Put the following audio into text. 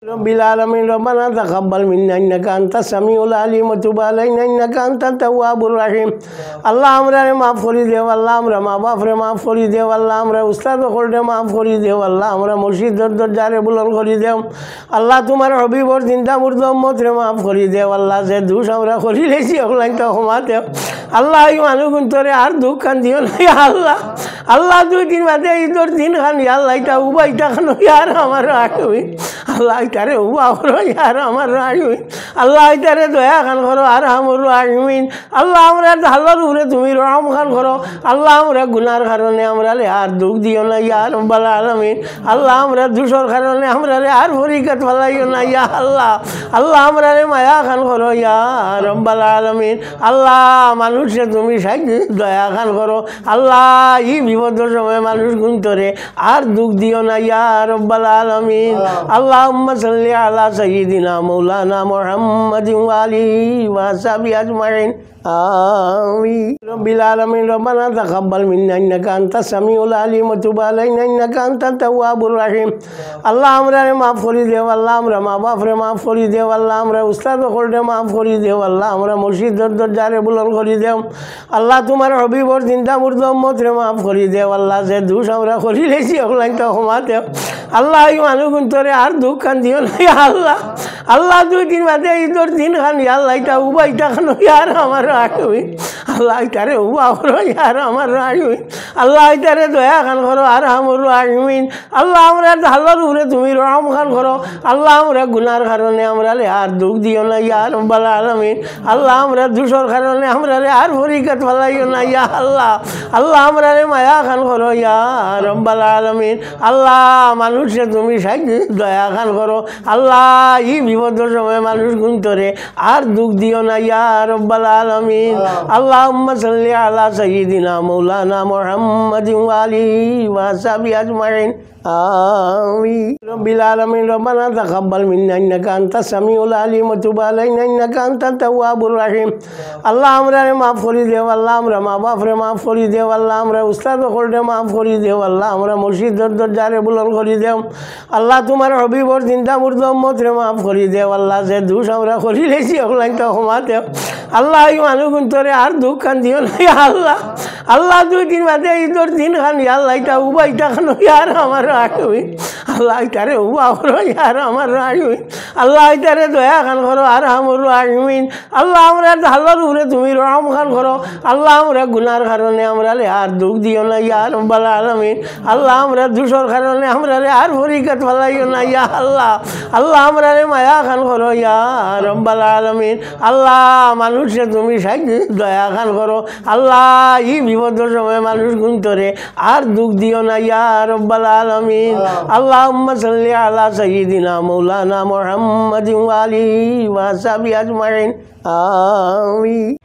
रब्बिल आलमीन रब्बना तक़ब्बल मिन्ना इन्नका अंतस समीउल अलीम व तुब अलैना इन्नका अंतत तव्वाबुर रहीम। আল্লাহ আমরারে মাফ করি দেও, আল্লাহ আমরা মা বাপরে মাফ করি দেও, আল্লাহ আমরা উস্তাদ হলরে মাফ করি দেও, আল্লাহ আমরা মসজিদের দরজারে বুলন্দ করি দেও, আল্লাহ তোমার হবিবর জিন্দা মুর্দ উম্মতরে মাফ করি দেও, আল্লাহ যে দোষ আমরা করি লেছি ওগুলাইটা ক্ষমা দেও, আল্লাহ এই মানুষ তোরে আর দুঃখ খান দিও না আল্লাহ। আল্লাহ 2 দিন বাদে ঈদের দিন খান আল্লাহ এটা উবাইটা খান ইয়ার আমার আসবি আল্লাহ এটারে উবা করো ইয়ার আমার আসবি আল্লাহ এটারে দয়া খান করো আর আমার আসবিন আল্লাহ আমরা আল্লাহর উপরে তুমি রহম খান করো আল্লাহ আমরা গুনার কারণে আমরা আর দুঃখ দিও না ইয়া রব্বাল আলামিন আল্লাহ আমরা দোষের কারণে আমরা আর ফরিকত ফলাইও না ইয়া আল্লাহ আল্লাহ আমরা মায়া খান করো ইয়া রব্বাল আলামিন আল্লাহ মানুষে তুমি সাহায্য দয়া খান করো আল্লাহ এই বিপদের সময় মানুষ গুনতরে আর দুঃখ দিও না ইয়া রব্বাল আলামিন আল্লাহুম্মা সাল্লি আলা সাইয়্যিদিনা মাওলানা মুহাম্মাদিন ওয়া আলিহি ওয়া সাহবিহি আজমাইন آمين رب العالمين ربنا تقبل منا إنك أنت السميع العليم وتب علينا إنك أنت التواب الرحيم আল্লাহ আমরারে মাফ করি দেও, আল্লাহ আমরা মা বাপরে মাফ করি দেও, আল্লাহ আমরা উস্তাদ হলরে মাফ করি দেও, আল্লাহ আমরা মসজিদের দরজারে বুলন্দ করি দেও, আল্লাহ তোমার হবিবর জিন্দা মুর্দ উম্মতরে মাফ করি দেও, আল্লাহ যে দোষ আমরা করি লেছি ওগুলাইটা ক্ষমা দেও, আল্লাহ এই মানুষ তোরে আর দুঃখ খান দিও না আল্লাহ। আল্লাহ 2 দিন বাদে ঈদের দিন খান আল্লাহ এটা উবাইটা খান ইয়ার আমার আসবি আল্লাহ এটারে উবা করো ইয়ার আমার আসবি আল্লাহ এটারে দয়া খান করো আর আমার আসবিন আল্লাহ আমরা আল্লাহর উপরে তুমি রহম খান করো আল্লাহ আমরা গুনার কারণে আমরা আর দুঃখ দিও না ইয়া রব্বাল আলামিন আল্লাহ আমরা দোষের কারণে আমরা আর ফরিকত ফলাইও না ইয়া আল্লাহ আল্লাহ আমরা মায়া খান করো ইয়া রব্বাল আলামিন আল্লাহ মানুষে তুমি সাহায্য দয়া খান করো আল্লাহ এই বিপদের সময় মানুষ গুনতরে আর দুঃখ দিও না ইয়া রব্বাল আলামিন আল্লাহুম্মা সাল্লি আলা সাইয়্যিদিনা মাওলানা মুহাম্মাদিন ওয়া আলিহি ওয়া সাহবিহি আজমাইন آمين رب العالمين ربنا تقبل منا إنك أنت السميع العليم وتب علينا إنك أنت التواب الرحيم আল্লাহ আমরারে মাফ করি দেও, আল্লাহ আমরা মা বাপরে মাফ করি দেও, আল্লাহ আমরা উস্তাদ হলরে মাফ করি দেও, আল্লাহ আমরা মসজিদের দরজারে বুলন্দ করি দেও, আল্লাহ তোমার হবিবর জিন্দা মুর্দ উম্মতরে মাফ করি দেও, আল্লাহ যে দোষ আমরা করি লেছি ওগুলাইটা ক্ষমা দেও, আল্লাহ এই মানুষ তোরে আর দুঃখ খান দিও না আল্লাহ। আল্লাহ 2 দিন বাদে ঈদের দিন খান আল্লাহ এটা উবাইটা খান ইয়ার আমার আসবি আল্লাহ এটারে উবা করো ইয়ার আমার আসবি আল্লাহ এটারে দয়া খান করো আর আমার আসবিন আল্লাহ আমরা আল্লাহর উপরে তুমি রহম খান করো আল্লাহ আমরা গুনার কারণে আমরা আর দুঃখ দিও না ইয়া রব্বাল আলামিন আল্লাহ আমরা দোষের কারণে আমরা আর ফরিকত ফলাইও না ইয়া আল্লাহ আল্লাহ আমরা মায়া খান করো ইয়া রব্বাল আলামিন আল্লাহ মানুষে তুমি সাহায্য দয়া খান করো আল্লাহ এই বিপদের সময় মানুষ গুনতরে আর দুঃখ দিও না ইয়া রব্বাল আলামিন আল্লাহুম্মা সাল্লি আলা সাইয়্যিদিনা মাওলানা মুহাম্মাদিন ওয়া আলিহি ওয়া সাহবিহি আজমাইন আমিন।